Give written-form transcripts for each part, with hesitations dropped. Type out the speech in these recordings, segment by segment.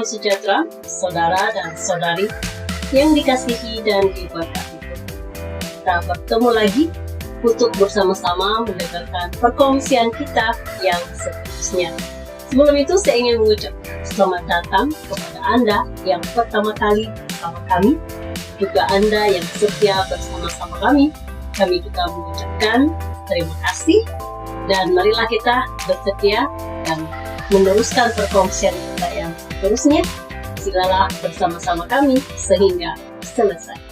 sejahtera, saudara dan saudari yang dikasihi dan diberkati. Kita bertemu lagi untuk bersama-sama mendengarkan perkongsian kita yang seterusnya. Sebelum itu saya ingin mengucapkan selamat datang kepada Anda yang pertama kali bersama kami, juga Anda yang setia bersama-sama kami. Kami juga mengucapkan terima kasih dan marilah kita bersetia dan meneruskan perkongsian kita yang seterusnya. Silalah bersama-sama kami sehingga selesai.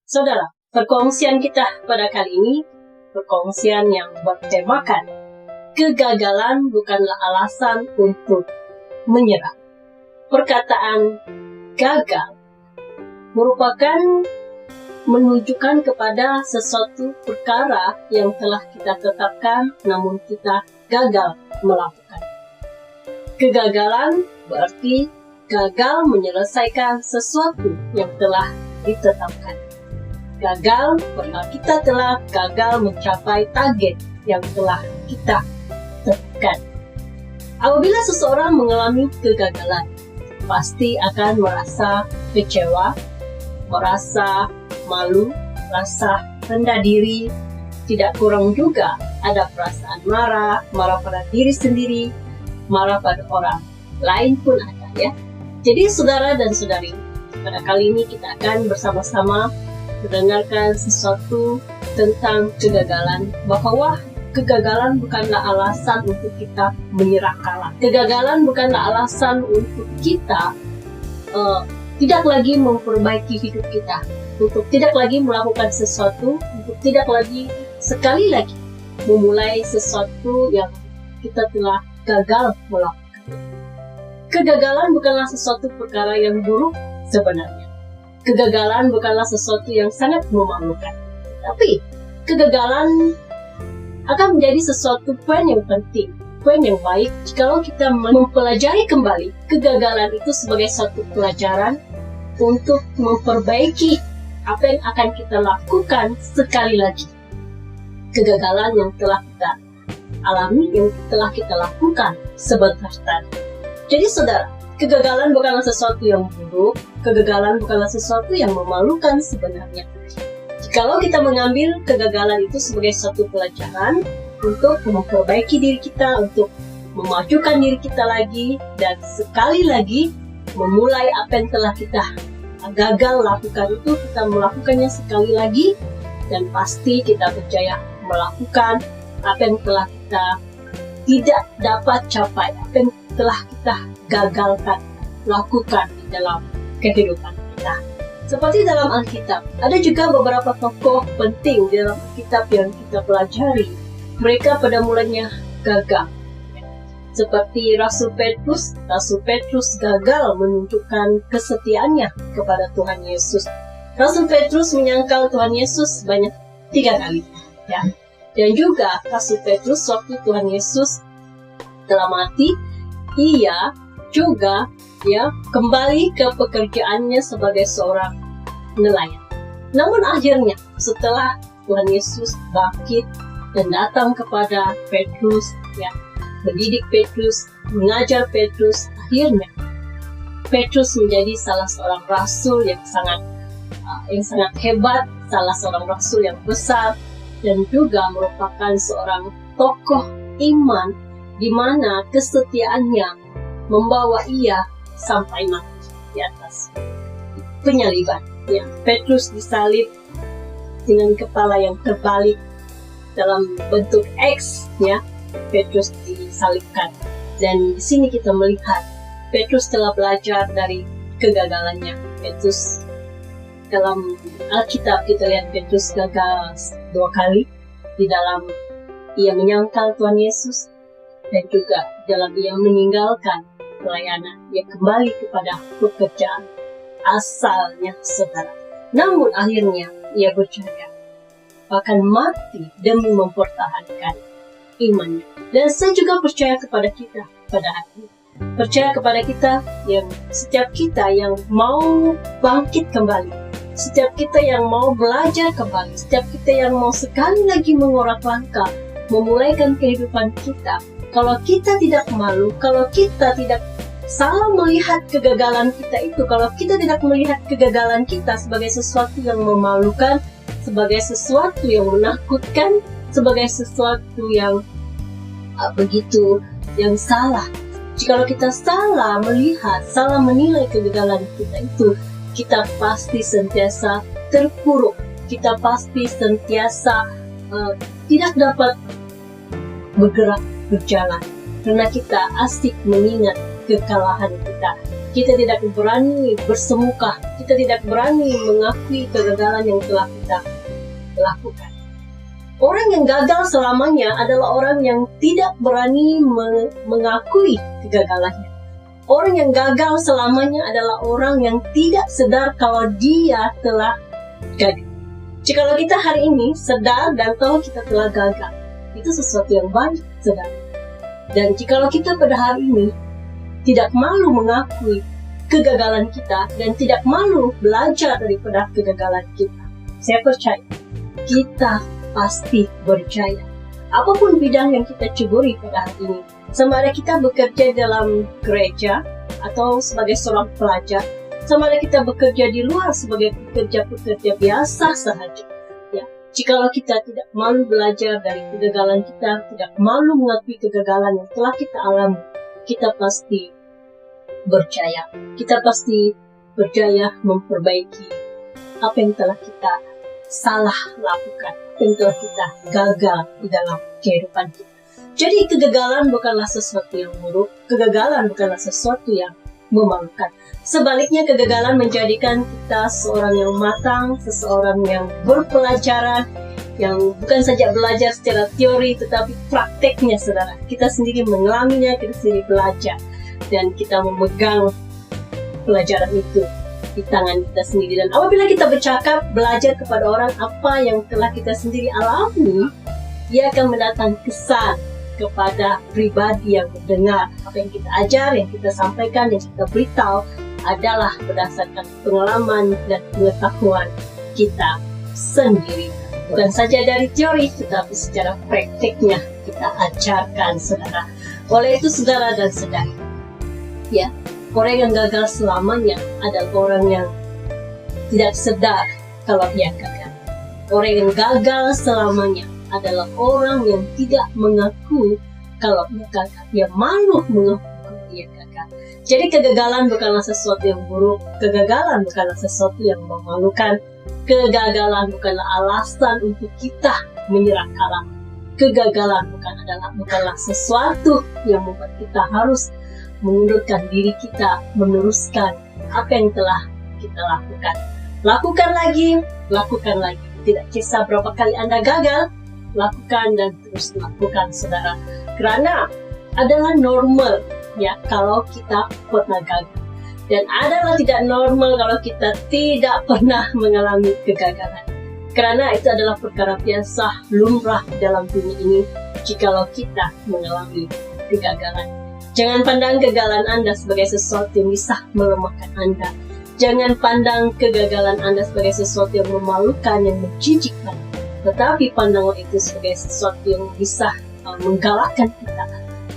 Saudara, perkongsian kita pada kali ini perkongsian yang bertemakan kegagalan bukanlah alasan untuk menyerah. Perkataan gagal merupakan menunjukkan kepada sesuatu perkara yang telah kita tetapkan namun kita gagal melakukan. Kegagalan berarti gagal menyelesaikan sesuatu yang telah ditetapkan. Gagal karena kita telah gagal mencapai target yang telah kita tetapkan. Apabila seseorang mengalami kegagalan, pasti akan merasa kecewa, merasa malu, rasa rendah diri, tidak kurang juga ada perasaan marah pada diri sendiri, marah pada orang lain pun ada ya. Jadi saudara dan saudari, pada kali ini kita akan bersama-sama mendengarkan sesuatu tentang kegagalan, bahwa kegagalan bukanlah alasan untuk kita menyerah kalah. Kegagalan bukanlah alasan untuk kita tidak lagi memperbaiki hidup kita, untuk tidak lagi melakukan sesuatu, untuk tidak lagi sekali lagi memulai sesuatu yang kita telah gagal melakukan. Kegagalan bukanlah sesuatu perkara yang buruk sebenarnya. Kegagalan bukanlah sesuatu yang sangat memalukan, tapi kegagalan akan menjadi sesuatu poin yang penting, poin yang baik jikalau kita mempelajari kembali kegagalan itu sebagai suatu pelajaran untuk memperbaiki apa yang akan kita lakukan sekali lagi. Kegagalan yang telah kita alami, yang telah kita lakukan sebentar tadi. Jadi saudara, kegagalan bukanlah sesuatu yang buruk, kegagalan bukanlah sesuatu yang memalukan sebenarnya. Jikalau kita mengambil kegagalan itu sebagai suatu pelajaran untuk memperbaiki diri kita, untuk memajukan diri kita lagi, dan sekali lagi memulai apa yang telah kita gagal lakukan itu, kita melakukannya sekali lagi, dan pasti kita berjaya melakukan apa yang telah kita tidak dapat capai, apa yang telah kita gagalkan lakukan di dalam kehidupan kita. Seperti dalam Alkitab, ada juga beberapa tokoh penting di dalam Alkitab yang kita pelajari. Mereka pada mulanya gagal. Seperti Rasul Petrus gagal menunjukkan kesetiaannya kepada Tuhan Yesus. Rasul Petrus menyangkal Tuhan Yesus banyak 3 kali. Ya. Dan juga Rasul Petrus waktu Tuhan Yesus telah mati, ia juga kembali ke pekerjaannya sebagai seorang nelayan. Namun akhirnya setelah Tuhan Yesus bangkit dan datang kepada Petrus, mendidik Petrus, mengajar Petrus, akhirnya Petrus menjadi salah seorang rasul yang sangat hebat, salah seorang rasul yang besar, dan juga merupakan seorang tokoh iman di mana kesetiaannya membawa ia sampai mati di atas penyaliban. Petrus disalib dengan kepala yang terbalik dalam bentuk X. Petrus disalibkan. Dan di sini kita melihat Petrus telah belajar dari kegagalannya. Petrus dalam Alkitab kita lihat Petrus gagal 2 kali di dalam ia menyangkal Tuhan Yesus, dan juga dalam ia meninggalkan pelayanan, ia kembali kepada pekerjaan asalnya saudara. Namun akhirnya ia berjaya, bahkan mati demi mempertahankan imannya. Dan saya juga percaya kepada kita pada hari ini. Percaya kepada kita yang setiap kita yang mau bangkit kembali, setiap kita yang mau belajar kembali, setiap kita yang mau sekali lagi mengorak langkah, memulaikan kehidupan kita. Kalau kita tidak malu, kalau kita tidak salah melihat kegagalan kita itu, kalau kita tidak melihat kegagalan kita sebagai sesuatu yang memalukan, sebagai sesuatu yang menakutkan, sebagai sesuatu yang begitu yang salah. Jikalau kita salah melihat, salah menilai kegagalan kita itu, kita pasti sentiasa terpuruk, kita pasti sentiasa tidak dapat bergerak, berjalan, karena kita asik mengingat kekalahan kita. Kita tidak berani bersemuka, kita tidak berani mengakui kegagalan yang telah kita lakukan. Orang yang gagal selamanya adalah orang yang tidak berani mengakui kegagalannya. Orang yang gagal selamanya adalah orang yang tidak sadar kalau dia telah gagal. Jikalau kita hari ini sadar dan tahu kita telah gagal, itu sesuatu yang baik, sadar. Dan jikalau kita pada hari ini tidak malu mengakui kegagalan kita dan tidak malu belajar daripada kegagalan kita, saya percaya kita pasti berjaya. Apapun bidang yang kita ceburi pada hari ini, sama ada kita bekerja dalam gereja atau sebagai seorang pelajar, sama ada kita bekerja di luar sebagai pekerja-pekerja biasa sahaja. Ya, jikalau kita tidak malu belajar dari kegagalan kita, tidak malu mengakui kegagalan yang telah kita alami, kita pasti berjaya. Kita pasti berjaya memperbaiki apa yang telah kita salah lakukan, apa yang telah kita gagal di dalam kehidupan kita. Jadi kegagalan bukanlah sesuatu yang buruk, kegagalan bukanlah sesuatu yang memalukan. Sebaliknya, kegagalan menjadikan kita seorang yang matang, seseorang yang berpelajaran, yang bukan saja belajar secara teori, tetapi prakteknya, saudara. Kita sendiri mengalaminya, kita sendiri belajar, dan kita memegang pelajaran itu di tangan kita sendiri. Dan apabila kita bercakap, belajar kepada orang apa yang telah kita sendiri alami, ia akan mendatangkan kesan kepada pribadi yang mendengar. Apa yang kita ajar, yang kita sampaikan, yang kita beritahu adalah berdasarkan pengalaman dan pengetahuan kita sendiri. Bukan saja dari teori, tetapi secara prakteknya kita ajarkan, saudara. Oleh itu, saudara dan saudari, ya, orang yang gagal selamanya adalah orang yang tidak sadar kalau dia gagal. Orang yang gagal selamanya adalah orang yang tidak mengaku kalau dia gagal. Dia malu mengaku kalau dia gagal. Jadi kegagalan bukanlah sesuatu yang buruk. Kegagalan bukanlah sesuatu yang memalukan. Kegagalan bukanlah alasan untuk kita menyerah kalah. Kegagalan bukanlah sesuatu yang membuat kita harus mengundurkan diri kita, meneruskan apa yang telah kita lakukan. Lakukan lagi. Tidak kisah berapa kali Anda gagal, lakukan dan terus lakukan, saudara. Karena adalah normal, ya, kalau kita pernah gagal. Dan adalah tidak normal kalau kita tidak pernah mengalami kegagalan. Karena itu adalah perkara biasa, lumrah dalam dunia ini jikalau kita mengalami kegagalan. Jangan pandang kegagalan Anda sebagai sesuatu yang bisa melemahkan Anda. Jangan pandang kegagalan Anda sebagai sesuatu yang memalukan, yang menjijikkan. Tetapi pandanglah itu sebagai sesuatu yang bisa menggalakkan kita,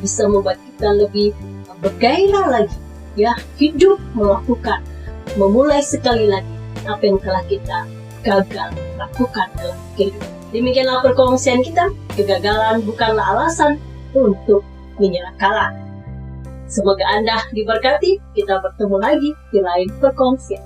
bisa membuat kita lebih bergairah lagi, ya, hidup, melakukan, memulai sekali lagi apa yang telah kita gagal lakukan dalam kehidupan. Demikianlah perkongsian kita. Kegagalan bukanlah alasan untuk menyerah kalah. Semoga Anda diberkati. Kita bertemu lagi di lain perkongsian.